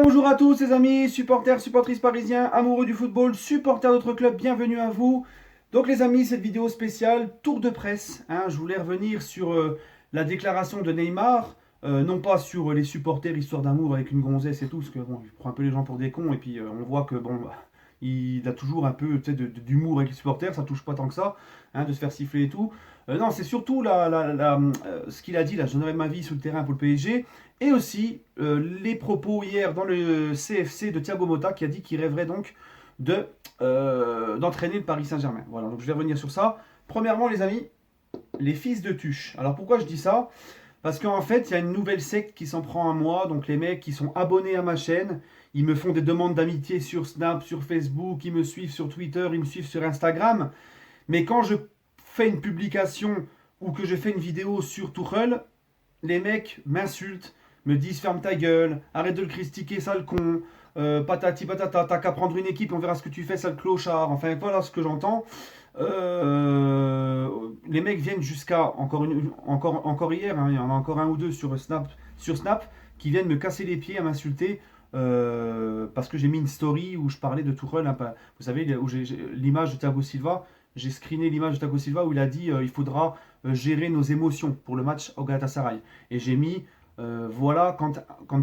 Bonjour à tous les amis, supporters, supportrices parisiens, amoureux du football, supporters d'autres clubs, bienvenue à vous. Donc les amis, cette vidéo spéciale, tour de presse, je voulais revenir sur la déclaration de Neymar, non pas sur les supporters histoire d'amour avec une gonzesse et tout, parce que bon, il prend un peu les gens pour des cons, et puis on voit que bon, il a toujours un peu d'humour avec les supporters, ça touche pas tant que ça, de se faire siffler et tout. Non, c'est surtout ce qu'il a dit, là, je donnerai ma vie sur le terrain pour le PSG, et aussi les propos hier dans le CFC de Thiago Motta qui a dit qu'il rêverait donc d'entraîner le Paris Saint-Germain. Voilà, donc je vais revenir sur ça. Premièrement, les amis, les fils de Tuche. Alors pourquoi je dis ça? Parce qu'en fait, il y a une nouvelle secte qui s'en prend à moi. Donc les mecs qui sont abonnés à ma chaîne, ils me font des demandes d'amitié sur Snap, sur Facebook, ils me suivent sur Twitter, ils me suivent sur Instagram. Mais quand je fais une publication ou que je fais une vidéo sur Tuchel, les mecs m'insultent, me disent ferme ta gueule, arrête de le critiquer, sale con, patati patata, t'as qu'à prendre une équipe, on verra ce que tu fais, sale clochard. Enfin voilà ce que j'entends. Les mecs viennent jusqu'à encore hier, il y en a encore un ou deux sur Snap qui viennent me casser les pieds, à m'insulter. Parce que j'ai mis une story où je parlais de Tuchel, vous savez, où j'ai l'image de Thiago Silva. J'ai screené l'image de Thiago Silva où il a dit il faudra gérer nos émotions pour le match au Galatasaray. Et j'ai mis voilà, quand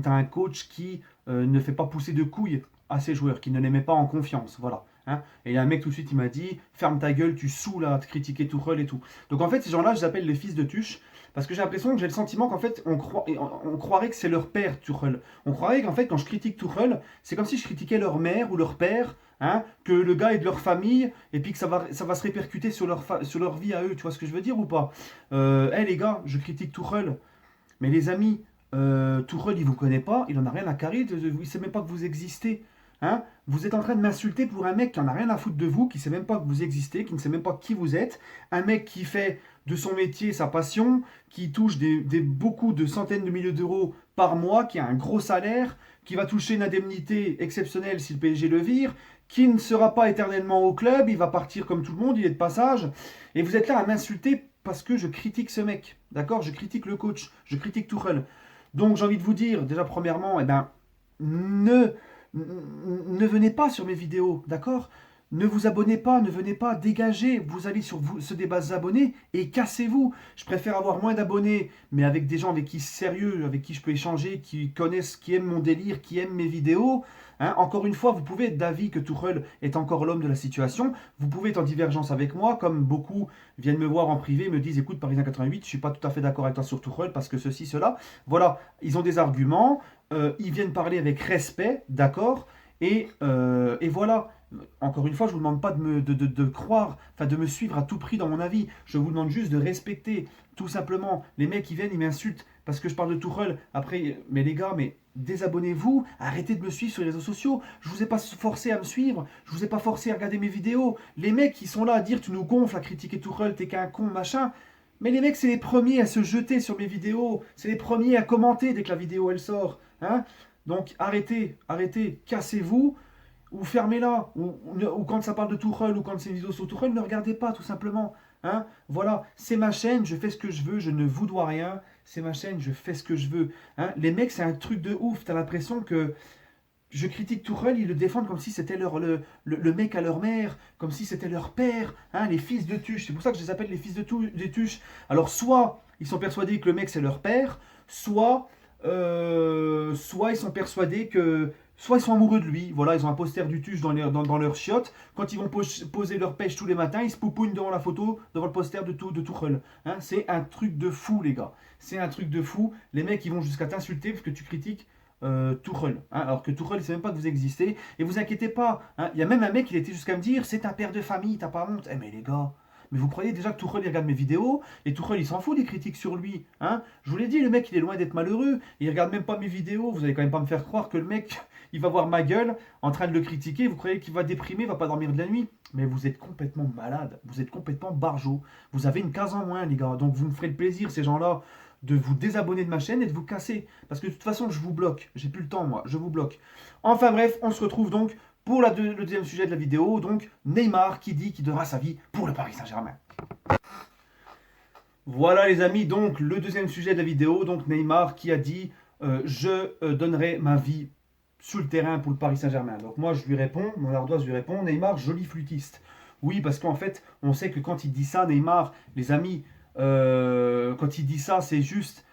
tu as un coach qui ne fait pas pousser de couilles à ses joueurs, qui ne les met pas en confiance. Voilà. Et il y a un mec tout de suite, il m'a dit ferme ta gueule, tu saoules à te critiquer Tuchel et tout. Donc en fait, ces gens-là, je les appelle les fils de Tuche. Parce que j'ai l'impression que j'ai le sentiment qu'en fait, on croirait que c'est leur père, Tuchel. On croirait qu'en fait, quand je critique Tuchel, c'est comme si je critiquais leur mère ou leur père, que le gars est de leur famille, et puis que ça va se répercuter sur leur vie à eux. Tu vois ce que je veux dire ou pas? Hey, les gars, je critique Tuchel. Mais les amis, Tuchel, il vous connaît pas, il en a rien à carrer, il sait même pas que vous existez. Vous êtes en train de m'insulter pour un mec qui en a rien à foutre de vous, qui sait même pas que vous existez, qui ne sait même pas qui vous êtes. Un mec qui fait de son métier sa passion, qui touche beaucoup de centaines de milliers d'euros par mois, qui a un gros salaire, qui va toucher une indemnité exceptionnelle si le PSG le vire, qui ne sera pas éternellement au club, il va partir comme tout le monde, il est de passage. Et vous êtes là à m'insulter parce que je critique ce mec. D'accord? Je critique le coach, je critique Tuchel. Donc j'ai envie de vous dire, déjà premièrement, ne, ne venez pas sur mes vidéos, d'accord? Ne vous abonnez pas, ne venez pas, dégagez. Vous allez sur ce débat abonnés et cassez-vous. Je préfère avoir moins d'abonnés, mais avec des gens avec qui sérieux, avec qui je peux échanger, qui connaissent, qui aiment mon délire, qui aiment mes vidéos. Encore une fois, vous pouvez être d'avis que Tuchel est encore l'homme de la situation. Vous pouvez être en divergence avec moi, comme beaucoup viennent me voir en privé, me disent écoute, Parisien 88, je suis pas tout à fait d'accord avec toi sur Tuchel parce que ceci, cela. Voilà, ils ont des arguments, ils viennent parler avec respect, d'accord, et voilà. Encore une fois, je ne vous demande pas de croire, enfin de me suivre à tout prix dans mon avis. Je vous demande juste de respecter, tout simplement. Les mecs qui viennent, ils m'insultent parce que je parle de Tuchel. Après, mais les gars, mais désabonnez-vous, arrêtez de me suivre sur les réseaux sociaux. Je vous ai pas forcé à me suivre, je vous ai pas forcé à regarder mes vidéos. Les mecs qui sont là à dire tu nous gonfles, à critiquer Tuchel, t'es qu'un con, machin. Mais les mecs, c'est les premiers à se jeter sur mes vidéos, c'est les premiers à commenter dès que la vidéo elle sort. Donc arrêtez, arrêtez, cassez-vous ou fermez-la, ou quand ça parle de Tuchel, ou quand c'est une vidéo sur Tuchel, ne regardez pas, tout simplement. Voilà, c'est ma chaîne, je fais ce que je veux, je ne vous dois rien, c'est ma chaîne, je fais ce que je veux. Les mecs, c'est un truc de ouf, t'as l'impression que je critique Tuchel, ils le défendent comme si c'était le mec à leur mère, comme si c'était leur père, les fils de Tuche, c'est pour ça que je les appelle les fils de Tuche. Alors soit ils sont persuadés que le mec c'est leur père, soit ils sont persuadés que soit ils sont amoureux de lui, voilà, ils ont un poster du Tuche dans leur chiotte. Quand ils vont poser leur pêche tous les matins, ils se poupougnent devant la photo, devant le poster de Tuchel. C'est un truc de fou, les gars. C'est un truc de fou. Les mecs, ils vont jusqu'à t'insulter parce que tu critiques Tuchel. Alors que Tuchel, il ne sait même pas que vous existez. Et vous inquiétez pas. Il y a même un mec qui était jusqu'à me dire c'est un père de famille, t'as pas honte. Mais les gars. Mais vous croyez déjà que Tuchel il regarde mes vidéos et Tuchel il s'en fout des critiques sur lui. Je vous l'ai dit, le mec il est loin d'être malheureux. Il regarde même pas mes vidéos. Vous allez quand même pas me faire croire que le mec il va voir ma gueule en train de le critiquer. Vous croyez qu'il va déprimer, va pas dormir de la nuit. Mais vous êtes complètement malade. Vous êtes complètement barjot. Vous avez une case en moins, les gars. Donc vous me ferez le plaisir, ces gens-là, de vous désabonner de ma chaîne et de vous casser. Parce que de toute façon, je vous bloque. J'ai plus le temps, moi. Je vous bloque. Enfin bref, on se retrouve donc pour le deuxième sujet de la vidéo. Donc Neymar qui dit qu'il donnera sa vie pour le Paris Saint-Germain. Voilà les amis, donc le deuxième sujet de la vidéo. Donc Neymar qui a dit je donnerai ma vie sur le terrain pour le Paris Saint-Germain. Donc moi, je lui réponds, mon ardoise lui répond, Neymar, joli flûtiste. Oui, parce qu'en fait, on sait que quand il dit ça, Neymar, les amis, quand il dit ça, c'est juste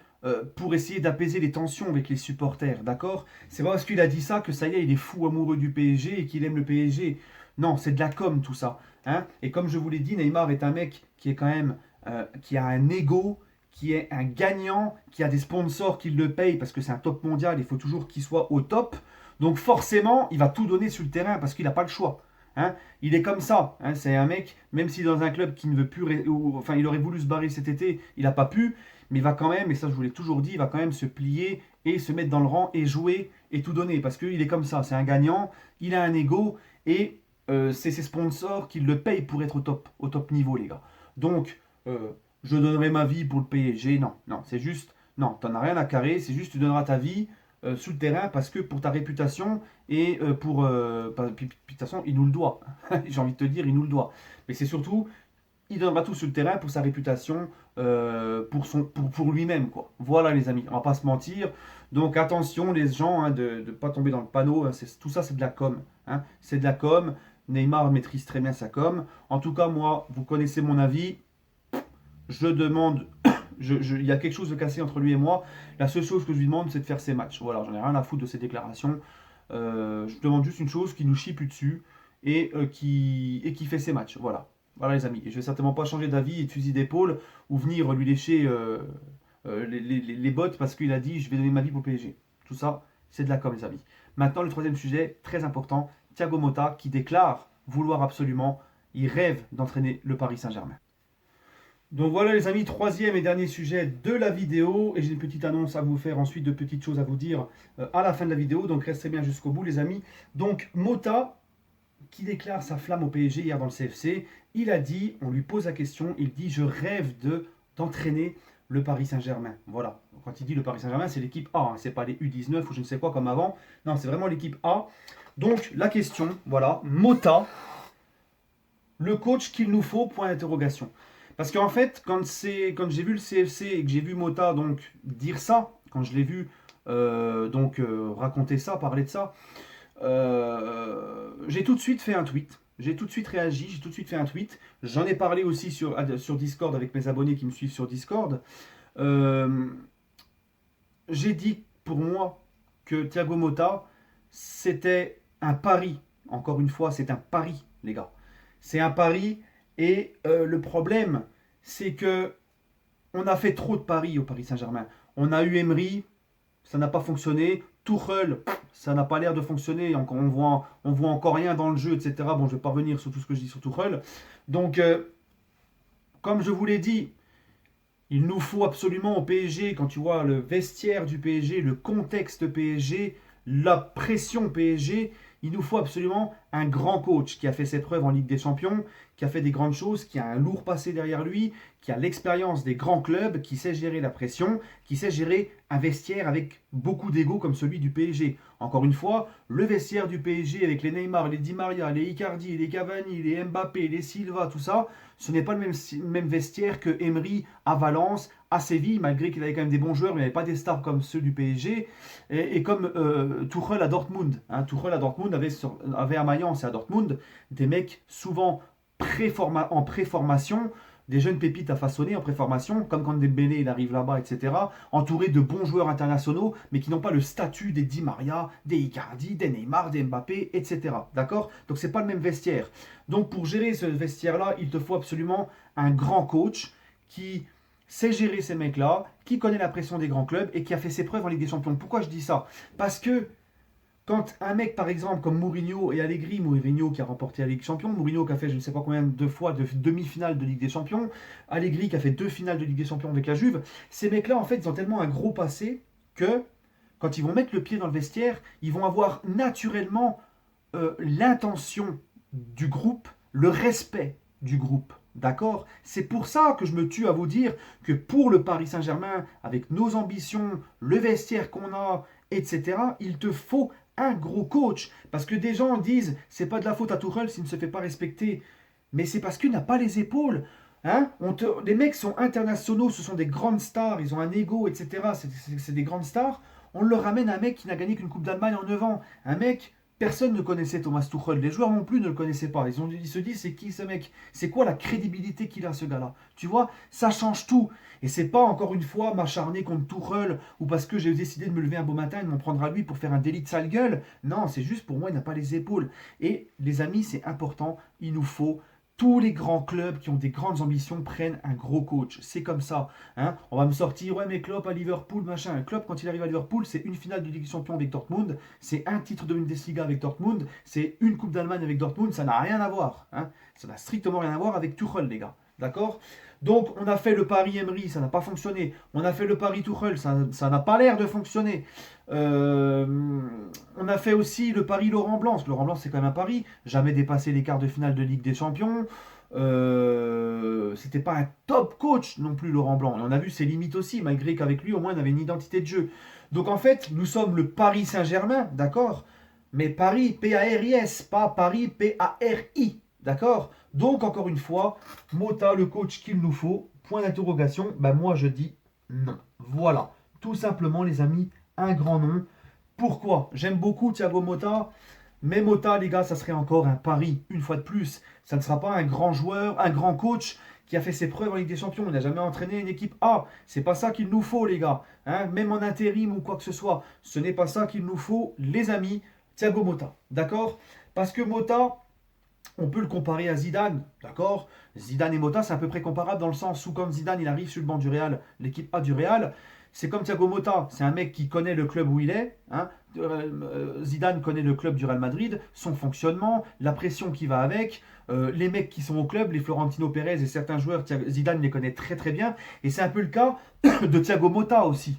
pour essayer d'apaiser les tensions avec les supporters, d'accord? C'est pas parce qu'il a dit ça que ça y est, il est fou amoureux du PSG et qu'il aime le PSG. Non, c'est de la com tout ça, hein. Et comme je vous l'ai dit, Neymar est un mec qui est quand même, qui a un ego, qui est un gagnant, qui a des sponsors qui le payent parce que c'est un top mondial, il faut toujours qu'il soit au top. Donc forcément, il va tout donner sur le terrain parce qu'il n'a pas le choix, hein. Il est comme ça, hein. C'est un mec, même si dans un club qui ne veut plus, enfin il aurait voulu se barrer cet été, il n'a pas pu, mais il va quand même, et ça je vous l'ai toujours dit, il va quand même se plier et se mettre dans le rang et jouer et tout donner parce qu'il est comme ça, c'est un gagnant, il a un ego et c'est ses sponsors qui le payent pour être au top niveau, les gars. Donc, je donnerai ma vie pour le PSG. Non, non, c'est juste, non, t'en as rien à carrer, c'est juste tu donneras ta vie sous le terrain parce que pour ta réputation et puis de toute façon, il nous le doit. J'ai envie de te dire, il nous le doit. Mais c'est surtout, il donnera tout sur le terrain pour sa réputation, pour lui-même, quoi. Voilà, les amis, on va pas se mentir. Donc attention, les gens, hein, de ne pas tomber dans le panneau. Hein, tout ça, c'est de la com, hein. C'est de la com. Neymar maîtrise très bien sa com. En tout cas, moi, vous connaissez mon avis. Je demande, il y a quelque chose de cassé entre lui et moi. La seule chose que je lui demande, c'est de faire ses matchs. Voilà, j'en ai rien à foutre de ses déclarations. Je demande juste une chose, qui nous chie plus dessus et qui fait ses matchs. Voilà. Voilà, les amis. Et je vais certainement pas changer d'avis et de fusil d'épaule ou venir lui lécher les bottes parce qu'il a dit je vais donner ma vie pour le PSG. Tout ça, c'est de la com, les amis. Maintenant, le troisième sujet, très important, Thiago Motta qui déclare vouloir absolument, il rêve d'entraîner le Paris Saint-Germain. Donc voilà les amis, troisième et dernier sujet de la vidéo. Et j'ai une petite annonce à vous faire ensuite, de petites choses à vous dire à la fin de la vidéo. Donc restez bien jusqu'au bout les amis. Donc Motta, qui déclare sa flamme au PSG hier dans le CFC, il a dit, on lui pose la question, il dit je rêve d'entraîner le Paris Saint-Germain. Voilà. Quand il dit le Paris Saint-Germain, c'est l'équipe A, hein. C'est pas les U19 ou je ne sais quoi comme avant. Non, c'est vraiment l'équipe A. Donc la question, voilà, Motta, le coach qu'il nous faut, point d'interrogation. Parce qu'en fait, quand j'ai vu le CFC et que j'ai vu Motta donc dire ça, quand je l'ai vu raconter ça, parler de ça, j'ai tout de suite fait un tweet. J'ai tout de suite réagi, j'ai tout de suite fait un tweet. J'en ai parlé aussi sur Discord avec mes abonnés qui me suivent sur Discord. Euh, j'ai dit pour moi que Thiago Motta, c'était un pari. Encore une fois, c'est un pari, les gars. C'est un pari et le problème, c'est que on a fait trop de paris au Paris Saint-Germain. On a eu Emery, ça n'a pas fonctionné. Tuchel, ça n'a pas l'air de fonctionner. On voit encore rien dans le jeu, etc. Bon, je ne vais pas revenir sur tout ce que je dis sur Tuchel. Donc, comme je vous l'ai dit, il nous faut absolument au PSG, quand tu vois le vestiaire du PSG, le contexte PSG, la pression PSG, il nous faut absolument un grand coach qui a fait ses preuves en Ligue des Champions, qui a fait des grandes choses, qui a un lourd passé derrière lui, qui a l'expérience des grands clubs, qui sait gérer la pression, qui sait gérer un vestiaire avec beaucoup d'ego comme celui du PSG. Encore une fois, le vestiaire du PSG avec les Neymar, les Di Maria, les Icardi, les Cavani, les Mbappé, les Silva, tout ça, ce n'est pas le même vestiaire que Emery à Valence, à Séville, malgré qu'il avait quand même des bons joueurs, mais il n'y avait pas des stars comme ceux du PSG, et comme Tuchel à Dortmund. Hein. Tuchel à Dortmund avait à Mayence et à Dortmund des mecs souvent en préformation, des jeunes pépites à façonner en préformation, comme quand Dembélé il arrive là-bas, etc., entouré de bons joueurs internationaux, mais qui n'ont pas le statut des Di Maria, des Icardi, des Neymar, des Mbappé, etc. D'accord? Donc c'est pas le même vestiaire. Donc pour gérer ce vestiaire-là, il te faut absolument un grand coach qui sait gérer ces mecs-là, qui connaît la pression des grands clubs et qui a fait ses preuves en Ligue des Champions. Pourquoi je dis ça? Parce que quand un mec, par exemple, comme Mourinho et Allegri, Mourinho qui a remporté la Ligue des Champions, Mourinho qui a fait je ne sais pas combien de fois de demi-finale de Ligue des Champions, Allegri qui a fait 2 finales de Ligue des Champions avec la Juve, ces mecs-là, en fait, ils ont tellement un gros passé que quand ils vont mettre le pied dans le vestiaire, ils vont avoir naturellement l'intention du groupe, le respect du groupe. D'accord? C'est pour ça que je me tue à vous dire que pour le Paris Saint-Germain, avec nos ambitions, le vestiaire qu'on a, etc., il te faut un gros coach. Parce que des gens disent, c'est pas de la faute à Tuchel s'il ne se fait pas respecter. Mais c'est parce qu'il n'a pas les épaules. Hein? Les mecs sont internationaux, ce sont des grandes stars, ils ont un ego, etc. C'est des grandes stars. On leur ramène un mec qui n'a gagné qu'une Coupe d'Allemagne en 9 ans. Un mec, personne ne connaissait Thomas Tuchel. Les joueurs non plus ne le connaissaient pas. Ils se disent, c'est qui ce mec? C'est quoi la crédibilité qu'il a, ce gars-là? Tu vois, ça change tout. Et c'est pas encore une fois m'acharner contre Tuchel ou parce que j'ai décidé de me lever un beau matin et de m'en prendre à lui pour faire un délit de sale gueule. Non, c'est juste pour moi, il n'a pas les épaules. Et les amis, c'est important. Il nous faut tous les grands clubs qui ont des grandes ambitions prennent un gros coach. C'est comme ça. Hein. On va me sortir, ouais, mais Klopp à Liverpool, machin. Un club, quand il arrive à Liverpool, c'est une finale de Ligue des Champions avec Dortmund, c'est un titre de Bundesliga avec Dortmund, c'est une Coupe d'Allemagne avec Dortmund. Ça n'a rien à voir. Hein. Ça n'a strictement rien à voir avec Tuchel, les gars. D'accord? Donc, on a fait le pari Emery, ça n'a pas fonctionné. On a fait le pari Tuchel, ça n'a pas l'air de fonctionner. On a fait aussi le pari Laurent Blanc. Laurent Blanc, c'est quand même un pari. Jamais dépasser les quarts de finale de Ligue des Champions. C'était pas un top coach non plus, Laurent Blanc. On a vu ses limites aussi, malgré qu'avec lui, au moins, on avait une identité de jeu. Donc, en fait, nous sommes le Paris Saint-Germain, d'accord? Mais Paris, P-A-R-I-S, pas Paris, P-A-R-I, d'accord? Donc, encore une fois, Mota, le coach qu'il nous faut, point d'interrogation, ben moi je dis non. Voilà, tout simplement les amis, un grand nom. Pourquoi? J'aime beaucoup Thiago Motta, mais Mota, les gars, ça serait encore un pari, une fois de plus. Ça ne sera pas un grand joueur, un grand coach qui a fait ses preuves en Ligue des Champions. Il n'a jamais entraîné une équipe A. C'est pas ça qu'il nous faut, les gars. Hein, même en intérim ou quoi que ce soit. Ce n'est pas ça qu'il nous faut, les amis. Thiago Motta, d'accord? Parce que Mota, on peut le comparer à Zidane, d'accord? Zidane et Mota, c'est à peu près comparable dans le sens où quand Zidane il arrive sur le banc du Real, l'équipe A du Real, c'est comme Thiago Motta, c'est un mec qui connaît le club où il est. Hein. Zidane connaît le club du Real Madrid, son fonctionnement, la pression qui va avec, les mecs qui sont au club, les Florentino Pérez et certains joueurs, Zidane les connaît très très bien. Et c'est un peu le cas de Thiago Motta aussi.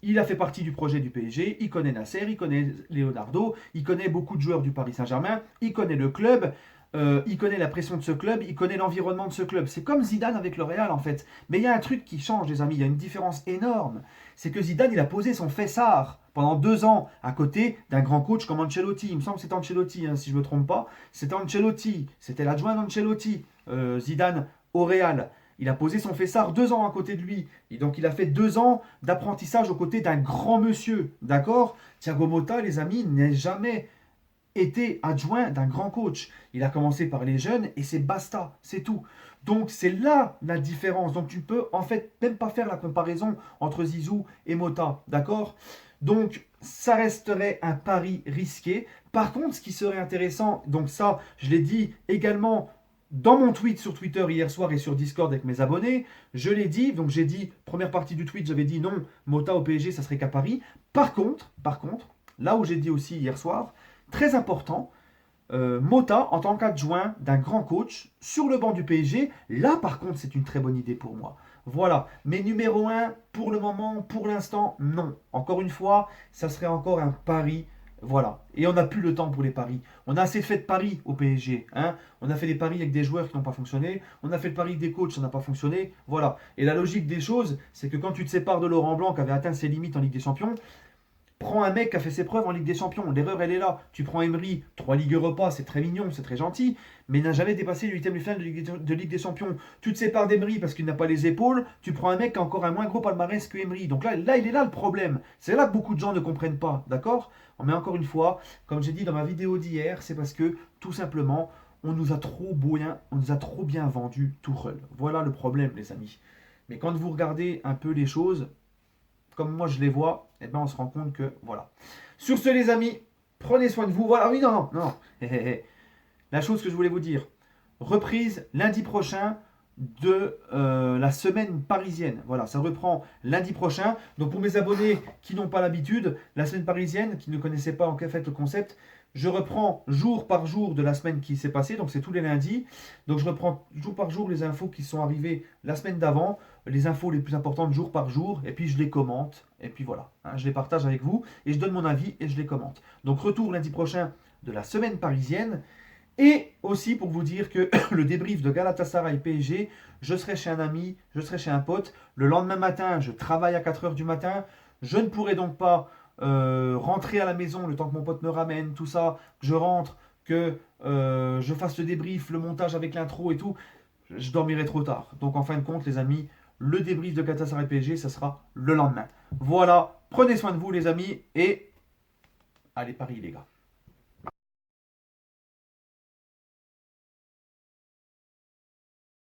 Il a fait partie du projet du PSG, il connaît Nasser, il connaît Leonardo, il connaît beaucoup de joueurs du Paris Saint-Germain, il connaît le club, il connaît la pression de ce club, il connaît l'environnement de ce club. C'est comme Zidane avec le Real en fait. Mais il y a un truc qui change les amis, il y a une différence énorme. C'est que Zidane il a posé son fessard pendant 2 ans à côté d'un grand coach comme Ancelotti. Il me semble que c'était Ancelotti, hein, si je ne me trompe pas. C'était Ancelotti, c'était l'adjoint d'Ancelotti, Zidane au Real. Il a posé son fessard 2 ans à côté de lui. Et donc il a fait 2 ans d'apprentissage aux côtés d'un grand monsieur. D'accord? Thiago Motta, les amis, n'a jamais été adjoint d'un grand coach. Il a commencé par les jeunes et c'est basta, c'est tout. Donc c'est là la différence. Donc tu peux en fait même pas faire la comparaison entre Zizou et Motta. D'accord? Donc ça resterait un pari risqué. Par contre, ce qui serait intéressant, donc ça, je l'ai dit également dans mon tweet sur Twitter hier soir et sur Discord avec mes abonnés, je l'ai dit, donc j'ai dit, première partie du tweet, j'avais dit non, Mota au PSG, ça serait qu'à Paris. Par contre, là où j'ai dit aussi hier soir, très important, Mota en tant qu'adjoint d'un grand coach sur le banc du PSG, là par contre c'est une très bonne idée pour moi. Voilà, mais numéro 1, pour le moment, pour l'instant, non. Encore une fois, ça serait encore un pari. Voilà. Et on n'a plus le temps pour les paris. On a assez fait de paris au PSG. Hein. On a fait des paris avec des joueurs qui n'ont pas fonctionné. On a fait le pari avec des coachs, ça n'a pas fonctionné. Voilà. Et la logique des choses, c'est que quand tu te sépares de Laurent Blanc qui avait atteint ses limites en Ligue des Champions, prends un mec qui a fait ses preuves en Ligue des Champions. L'erreur, elle est là. Tu prends Emery, 3 Ligues Europa, c'est très mignon, c'est très gentil, mais n'a jamais dépassé le 8e de finale de Ligue des Champions. Tu te sépares d'Emery parce qu'il n'a pas les épaules. Tu prends un mec qui a encore un moins gros palmarès que Emery. Donc là, il est là le problème. C'est là que beaucoup de gens ne comprennent pas. D'accord? Mais encore une fois, comme j'ai dit dans ma vidéo d'hier, c'est parce que tout simplement, on nous a trop bien vendu Tuchel. Voilà le problème, les amis. Mais quand vous regardez un peu les choses, comme moi je les vois, eh ben on se rend compte que voilà. Sur ce, les amis, prenez soin de vous. Voilà, oui, non. La chose que je voulais vous dire, reprise lundi prochain de la semaine parisienne. Voilà, ça reprend lundi prochain. Donc pour mes abonnés qui n'ont pas l'habitude, la semaine parisienne, qui ne connaissaient pas en fait le concept, je reprends jour par jour de la semaine qui s'est passée, donc c'est tous les lundis. Donc je reprends jour par jour les infos qui sont arrivées la semaine d'avant, les infos les plus importantes jour par jour, et puis je les commente, et puis voilà, hein, je les partage avec vous, et je donne mon avis et je les commente. Donc retour lundi prochain de la semaine parisienne, et aussi pour vous dire que le débrief de Galatasaray PSG, je serai chez un ami, je serai chez un pote, le lendemain matin, je travaille à 4h du matin, je ne pourrai donc pas rentrer à la maison le temps que mon pote me ramène, tout ça, que je rentre, que je fasse le débrief, le montage avec l'intro et tout, je dormirai trop tard. Donc en fin de compte, les amis, le débrief de Galatasaray PSG, ça sera le lendemain. Voilà, Prenez soin de vous les amis et allez Paris les gars.